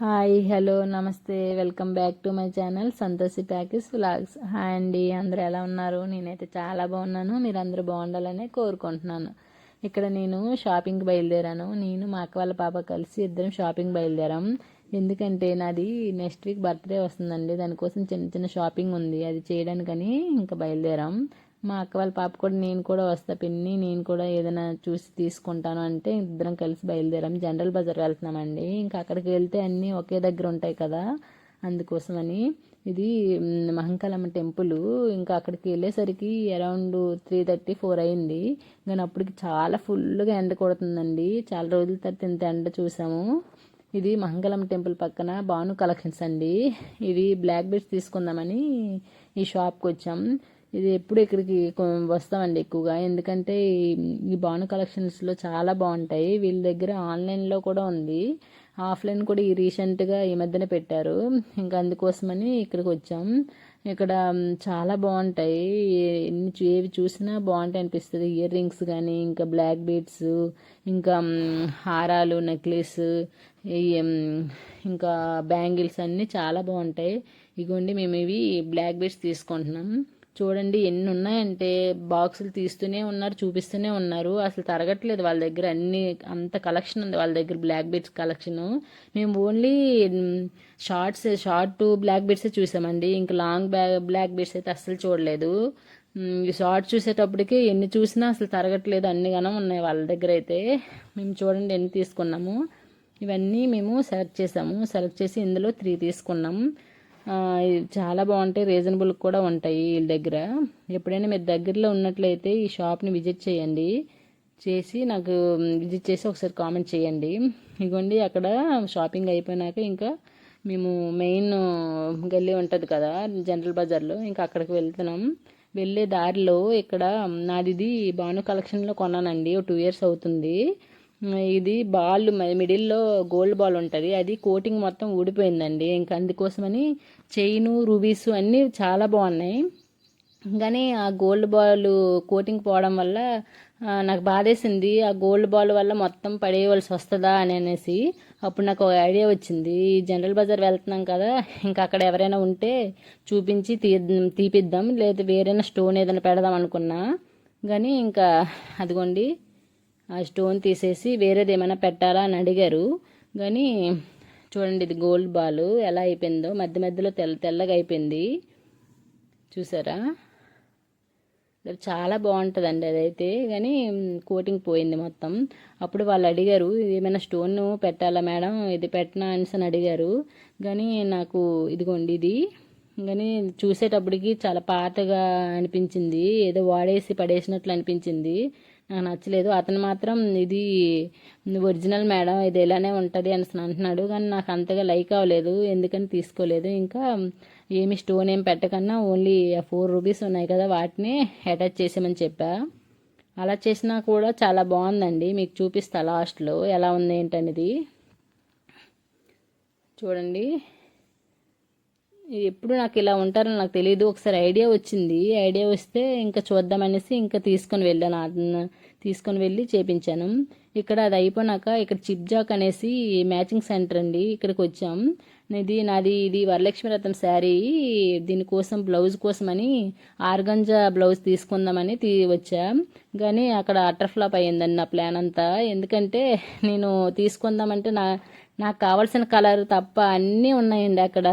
Hi hello నమస్తే welcome back to my channel Santoshi packs vlogs. Hi అండి, అందరూ ఎలా ఉన్నారు? నేనైతే చాలా బాగున్నాను. మీరు అందరూ బాగుండాలని కోరుకుంటున్నాను. ఇక్కడ నేను షాపింగ్కి బయలుదేరాను. నేను మా అక్క వాళ్ళ పాప కలిసి ఇద్దరం షాపింగ్ బయలుదేరాం. ఎందుకంటే నాది నెక్స్ట్ వీక్ బర్త్డే వస్తుందండి. దానికోసం చిన్న చిన్న షాపింగ్ ఉంది, అది చేయడానికని ఇంకా బయలుదేరాం. మా అక్క వాళ్ళ పాప కూడా నేను కూడా వస్తా పిన్ని, నేను కూడా ఏదైనా చూసి తీసుకుంటాను అంటే ఇద్దరం కలిసి బయలుదేరాం. జనరల్ బజార్ వెళ్తున్నామండి. ఇంకా అక్కడికి వెళ్తే అన్నీ ఒకే దగ్గర ఉంటాయి కదా, అందుకోసమని. ఇది మహంకాళమ్మ టెంపుల్. ఇంకా అక్కడికి వెళ్ళేసరికి అరౌండ్ 3:30-4 అయింది. కానీ అప్పటికి చాలా ఫుల్గా ఎండ కొడుతుందండి. చాలా రోజుల తర్వాత ఇంత ఎండ చూసాము. ఇది మహంకాళమ్మ టెంపుల్ పక్కన భాను కలెక్షన్స్ అండి. ఇవి బ్లాక్ బెడ్స్ తీసుకుందామని ఈ షాప్కి వచ్చాం. ఇది ఎప్పుడు ఇక్కడికి వస్తామండి ఎక్కువగా, ఎందుకంటే ఈ భాను కలెక్షన్స్లో చాలా బాగుంటాయి. వీళ్ళ దగ్గర ఆన్లైన్లో కూడా ఉంది, ఆఫ్లైన్ కూడా ఈ రీసెంట్గా ఈ మధ్యన పెట్టారు. ఇంకా అందుకోసమని ఇక్కడికి వచ్చాం. ఇక్కడ చాలా బాగుంటాయి, ఏవి చూసినా బాగుంటాయి అనిపిస్తుంది. ఇయర్ రింగ్స్ కానీ, ఇంకా బ్లాక్ బీడ్స్, ఇంకా హారాలు, నెక్లెస్, ఇంకా బ్యాంగిల్స్ అన్నీ చాలా బాగుంటాయి. ఇగోండి మేము ఇవి బ్లాక్ బీడ్స్ తీసుకుంటున్నాం. చూడండి ఎన్ని ఉన్నాయంటే, బాక్సులు తీస్తూనే ఉన్నారు, చూపిస్తూనే ఉన్నారు. అసలు తరగట్లేదు వాళ్ళ దగ్గర. అంత కలెక్షన్ ఉంది వాళ్ళ దగ్గర, బ్లాక్ బీడ్స్ కలెక్షన్. మేము ఓన్లీ షార్ట్ బ్లాక్ బీడ్సే చూసామండి. ఇంకా లాంగ్ బ్లాక్ బీడ్స్ అయితే అస్సలు చూడలేదు. ఈ షార్ట్ చూసేటప్పటికి ఎన్ని చూసినా అసలు తరగట్లేదు, అన్ని గనం ఉన్నాయి వాళ్ళ దగ్గర అయితే. మేము చూడండి ఎన్ని తీసుకున్నాము. ఇవన్నీ మేము సెలెక్ట్ చేసి ఇందులో 3 తీసుకున్నాం. చాలా బాగుంటాయి, రీజనబుల్ కూడా ఉంటాయి వీళ్ళ దగ్గర. ఎప్పుడైనా మీరు దగ్గరలో ఉన్నట్లయితే ఈ షాప్ని విజిట్ చేయండి. నాకు విజిట్ చేసి ఒకసారి కామెంట్ చేయండి. ఇగోండి అక్కడ షాపింగ్ అయిపోయినాక ఇంకా మేము మెయిన్ గల్లీ ఉంటుంది కదా జనరల్ బజార్లో, ఇంకా అక్కడికి వెళ్తున్నాం. వెళ్ళే దారిలో ఇక్కడ నాది భాను కలెక్షన్లో కొన్నానండి, 2 years అవుతుంది. ఇది బాల్ మిడిల్లో గోల్డ్ బాల్ ఉంటుంది, అది కోటింగ్ మొత్తం ఊడిపోయిందండి. ఇంకా అందుకోసమని చైను, రూబీస్ అన్నీ చాలా బాగున్నాయి. కానీ ఆ గోల్డ్ బాల్ కోటింగ్ పోవడం వల్ల నాకు బాధేసింది. ఆ గోల్డ్ బాల్ వల్ల మొత్తం పడేయవలసి వస్తుందా అనేసి అప్పుడు నాకు ఒక ఐడియా వచ్చింది. జనరల్ బజార్ వెళ్తున్నాం కదా, ఇంకా అక్కడ ఎవరైనా ఉంటే చూపించి తీపిద్దాం, లేదా వేరైనా స్టోన్ ఏదైనా పెడదాం అనుకున్నా. కానీ ఇంకా అదిగోండి ఆ స్టోన్ తీసేసి వేరేది ఏమైనా పెట్టాలా అని అడిగారు. కానీ చూడండి ఇది గోల్డ్ బాల్ ఎలా అయిపోయిందో, మధ్య మధ్యలో తెల్లగా అయిపోయింది చూసారా. చాలా బాగుంటుందండి అదైతే. కానీ కోటింగ్ పోయింది మొత్తం. అప్పుడు వాళ్ళు అడిగారు ఏమైనా స్టోన్ పెట్టాలా మేడం, ఇది పెట్టనా అని అడిగారు. కానీ నాకు ఇదిగోండి ఇది, కానీ చూసేటప్పటికి చాలా పాతగా అనిపించింది, ఏదో వాడేసి పడేసినట్లు అనిపించింది. నాకు నచ్చలేదు. అతను మాత్రం ఇది ఒరిజినల్ మేడం, ఇది ఇలానే ఉంటుంది అని అంటున్నాడు. కానీ నాకు అంతగా లైక్ అవ్వలేదు, ఎందుకని తీసుకోలేదు. ఇంకా ఏమి స్టోన్ ఏం పెట్టకన్నా ఓన్లీ 4 rupees ఉన్నాయి కదా, వాటిని అటాచ్ చేసామని చెప్పా. అలా చేసినా కూడా చాలా బాగుందండి. మీకు చూపిస్తా లాస్ట్లో ఎలా ఉంది ఏంటనేది. చూడండి ఎప్పుడు నాకు ఇలా ఉంటారని నాకు తెలియదు. ఒకసారి ఐడియా వస్తే ఇంకా చూద్దామనేసి ఇంకా తీసుకొని వెళ్ళి చేపించాను. ఇక్కడ అది అయిపోయినాక ఇక్కడ చిప్జాక్ అనేసి మ్యాచింగ్ సెంటర్ అండి, ఇక్కడికి వచ్చాం. ఇది వరలక్ష్మి రథం శారీ, దీనికోసం బ్లౌజ్ కోసమని ఆర్గంజా బ్లౌజ్ తీసుకుందామని వచ్చా. కానీ అక్కడ అటర్ ఫ్లాప్ అయ్యిందండి నా ప్లాన్ అంతా. ఎందుకంటే నేను తీసుకుందామంటే నాకు కావాల్సిన కలర్ తప్ప అన్నీ ఉన్నాయండి అక్కడ,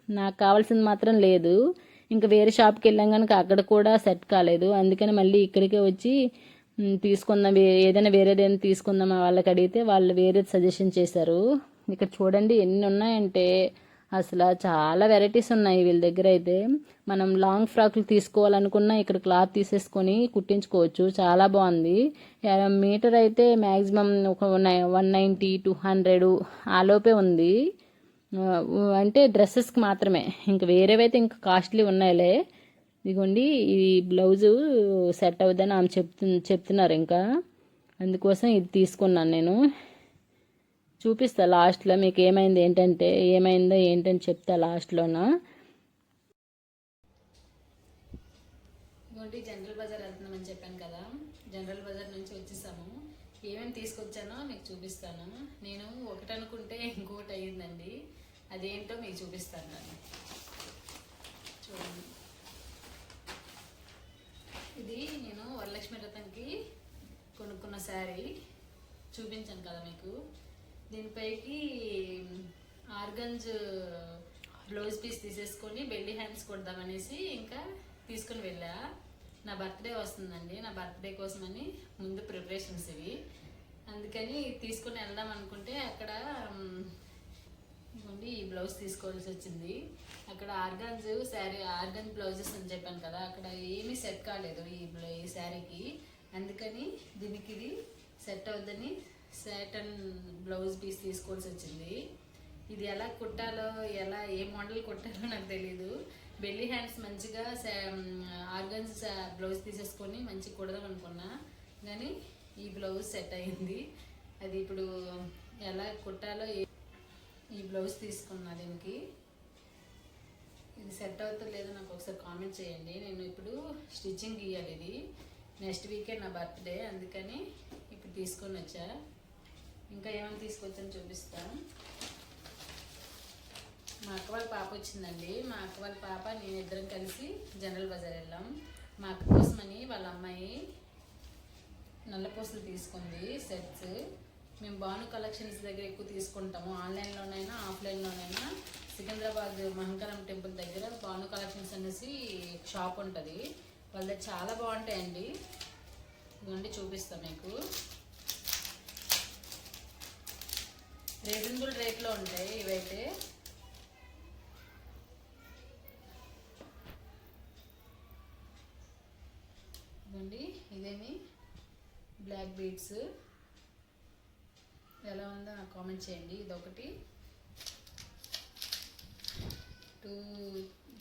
నాకు కావాల్సింది మాత్రం లేదు. ఇంకా వేరే షాప్కి వెళ్ళాం కనుక అక్కడ కూడా సెట్ కాలేదు. అందుకని మళ్ళీ ఇక్కడికే వచ్చి తీసుకుందాం, ఏదైనా వేరేదైనా తీసుకుందాం వాళ్ళకి అడిగితే వాళ్ళు వేరేది సజెషన్ చేశారు. ఇక్కడ చూడండి ఎన్ని ఉన్నాయంటే అసలు చాలా వెరైటీస్ ఉన్నాయి వీళ్ళ దగ్గర అయితే. మనం లాంగ్ ఫ్రాక్లు తీసుకోవాలనుకున్నా ఇక్కడ క్లాత్ తీసేసుకొని కుట్టించుకోవచ్చు, చాలా బాగుంది. మీటర్ అయితే మ్యాక్సిమం ఒక 190-200 ఆలోపే ఉంది, అంటే డ్రెస్సెస్కి మాత్రమే. ఇంకా వేరేవైతే ఇంకా కాస్ట్లీ ఉన్నాయిలే. ఇదిగోండి ఈ బ్లౌజు సెట్ అవుద్దని ఆమె చెప్తున్నారు. ఇంకా అందుకోసం ఇది తీసుకున్నాను నేను. చూపిస్తా లాస్ట్లో మీకు ఏమైందో ఏంటని చెప్తా లాస్ట్లోన. ఇదిగోండి జనరల్ బజార్ వెళ్తున్నామని చెప్పాను కదా, జనరల్ బజార్ నుంచి వచ్చేసాము. ఏమేమి తీసుకొచ్చానో మీకు చూపిస్తాను. నేను ఒకటి అనుకుంటే ఇంకొకటి అయ్యిందండి. అదేంటో మీకు చూపిస్తాను నేను. చూడండి, ఇది నేను వరలక్ష్మి వ్రతంకి కొనుక్కున్న శారీ చూపించాను కదా మీకు. దీనిపైకి ఆర్గంజ్ బ్లౌజ్ పీస్ తీసేసుకొని బెల్లి హ్యాండ్స్ కొడదామనేసి ఇంకా తీసుకొని వెళ్ళా. నా బర్త్డే వస్తుందండి, నా బర్త్డే కోసమని ముందు ప్రిపరేషన్స్ ఇవి. అందుకని తీసుకొని వెళ్దాం అనుకుంటే అక్కడ ఇవ్వండి ఈ బ్లౌజ్ తీసుకోవాల్సి వచ్చింది. అక్కడ ఆర్గంజ్ శారీ, ఆర్గంజ్ బ్లౌజెస్ అని చెప్పాను కదా, అక్కడ ఏమీ సెట్ కాలేదు ఈ శారీకి. అందుకని దీనికి ఇది సెట్ అవుద్దని సాటన్ బ్లౌజ్ పీస్ తీసుకోవాల్సి వచ్చింది. ఇది ఎలా కుట్టాలో, ఎలా ఏ మోడల్ కుట్టాలో నాకు తెలీదు. బెల్లీ హ్యాండ్స్ మంచిగా ఆర్గన్స్ బ్లౌజ్ తీసేసుకొని మంచిగా కుడదాం అనుకున్నా, కానీ ఈ బ్లౌజ్ సెట్ అయింది. అది ఇప్పుడు ఎలా కుట్టాలో ఈ బ్లౌజ్ తీసుకున్నా. దీనికి ఇది సెట్ అవుతుందో లేదో నాకు ఒకసారి కామెంట్ చేయండి. నేను ఇప్పుడు స్టిచ్చింగ్ గీయాలి. ఇది నెక్స్ట్ వీకే నా బర్త్డే, అందుకని ఇప్పుడు తీసుకొని వచ్చా. ఇంకా ఏమైనా తీసుకొచ్చాను చూపిస్తాను. మా అక్క వాళ్ళ పాప వచ్చిందండి. మా అక్క వాళ్ళ పాప నేను ఇద్దరం కలిసి జనరల్ బజార్ వెళ్ళాం. మా అక్క కోసమని వాళ్ళ అమ్మాయి నల్లపూసలు తీసుకుంది సెట్స్. మేము భాను కలెక్షన్స్ దగ్గర ఎక్కువ తీసుకుంటాము, ఆన్లైన్లోనైనా ఆఫ్లైన్లోనైనా. సికింద్రాబాద్ మహంకాళం టెంపుల్ దగ్గర భాను కలెక్షన్స్ అనేసి షాప్ ఉంటుంది, వాళ్ళ దగ్గర చాలా బాగుంటాయండి. ఇవన్నీ చూపిస్తాం మీకు. రీజనబుల్ రేట్లో ఉంటాయి ఇవైతే. ఇవ్వండి, ఇదేమి బ్లాక్ బీడ్స్ ఎలా ఉందో నాకు కామెంట్ చేయండి. ఇదొకటి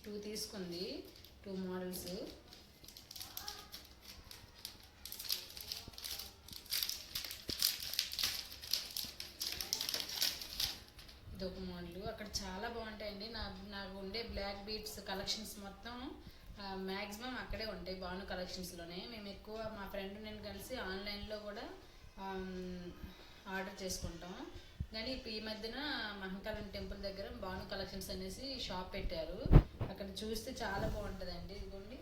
టూ తీసుకుంది, 2 మోడల్స్. ఇదొక మోడల్. అక్కడ చాలా బాగుంటాయండి. నాకు ఉండే బ్లాక్ బీడ్స్ కలెక్షన్స్ మొత్తం మ్యాక్సిమం అక్కడే ఉంటాయి, భాను కలెక్షన్స్లోనే. మేము ఎక్కువ మా ఫ్రెండ్ నేను కలిసి ఆన్లైన్లో కూడా ఆర్డర్ చేసుకుంటాం. కానీ ఈ మధ్యన మహంకాళం టెంపుల్ దగ్గర భాను కలెక్షన్స్ అనేసి షాప్ పెట్టారు. అక్కడ చూస్తే చాలా బాగుంటుందండి. ఇదిగోండి,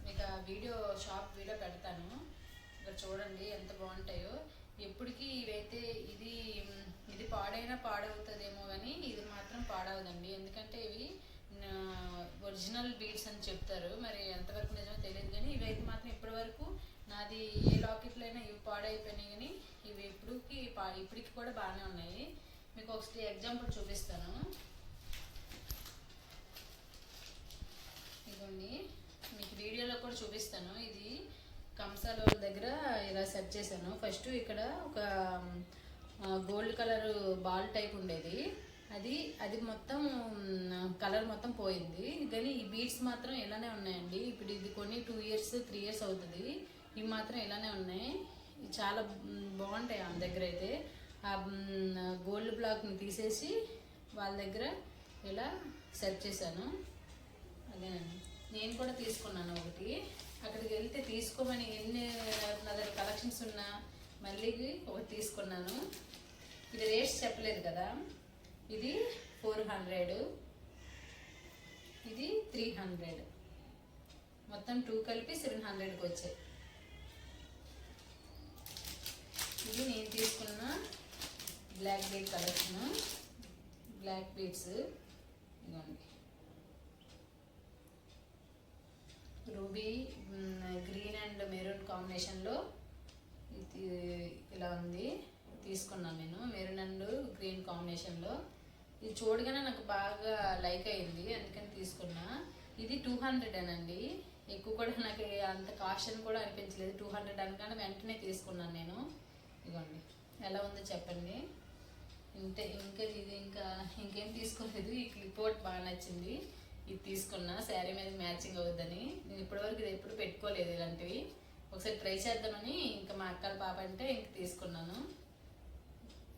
మీకు ఆ షాప్ వీడియో పెడతాను, ఇక్కడ చూడండి ఎంత బాగుంటాయో. ఎప్పటికీ ఇవైతే ఇది పాడైనా పాడవుతుందేమో, కానీ ఇది మాత్రం పాడవదండి. ఎందుకంటే ఇవి ఒరిజినల్ బీడ్స్ అని చెప్తారు, మరి ఎంతవరకు నిజమో తెలియదు. కానీ ఇవైతే మాత్రం ఇప్పటి వరకు నాది ఏ లాకెట్లో అయినా ఇవి పాడైపోయినాయి, కానీ ఇవి ఇప్పటికి కూడా బాగానే ఉన్నాయి. మీకు ఒకటి ఎగ్జాంపుల్ చూపిస్తాను. ఇదిగోండి, మీకు వీడియోలో కూడా చూపిస్తాను. ఇది కంసాల దగ్గర ఇలా సెట్ చేశాను. ఫస్ట్ ఇక్కడ ఒక గోల్డ్ కలర్ బాల్ టైప్ ఉండేది, అది మొత్తం కలర్ మొత్తం పోయింది. కానీ ఈ బీడ్స్ మాత్రం ఇలానే ఉన్నాయండి. ఇప్పుడు ఇది కొన్ని 2 ఇయర్స్ 3 ఇయర్స్ అవుతుంది, ఇవి మాత్రం ఇలానే ఉన్నాయి. చాలా బాగుంటాయి. ఆమె దగ్గర అయితే ఆ గోల్డ్ బ్లాక్ని తీసేసి వాళ్ళ దగ్గర ఇలా సెట్ చేశాను. అదేనండి, నేను కూడా తీసుకున్నాను ఒకటి. అక్కడికి వెళ్తే తీసుకోమని ఎన్ని నా దగ్గర కలెక్షన్స్ ఉన్నా మళ్ళీ ఒకటి తీసుకున్నాను. ఇది రేట్స్ చెప్పలేదు కదా. ఇది 400, ఇది 300, మొత్తం 2 కలిపి 700కి వచ్చాయి. ఇది నేను తీసుకున్న black bead collection, black beads. ఇదిగోండి, రూబీ గ్రీన్ అండ్ మెరూన్ కాంబినేషన్లో ఇలా ఉంది. తీసుకున్నాను నేను మెరూన్ అండ్ గ్రీన్ కాంబినేషన్లో. ఇది చూడగానే నాకు బాగా లైక్ అయింది, అందుకని తీసుకున్నా. ఇది 200 అండి. ఎక్కువ కూడా నాకు అంత కాస్ట్ అని కూడా అనిపించలేదు. 200 అనగానే వెంటనే తీసుకున్నాను నేను. ఇదిగోండి, ఎలా ఉందో చెప్పండి. ఇంకేం తీసుకోలేదు. ఈ క్లిప్ ఒకటి బాగా నచ్చింది, ఇది తీసుకున్నా. శారీ మీద మ్యాచింగ్ అవుద్దని. నేను ఇప్పటివరకు ఇది ఎప్పుడు పెట్టుకోలేదు ఇలాంటివి. ఒకసారి ట్రై చేద్దామని ఇంకా మా అక్కల పాప అంటే ఇంక తీసుకున్నాను.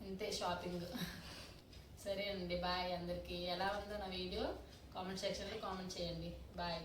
ఇంతే షాపింగ్. సరే అండి, బాయ్ అందరికీ. ఎలా ఉందో నా వీడియో కామెంట్ సెక్షన్లో కామెంట్ చేయండి. బాయ్.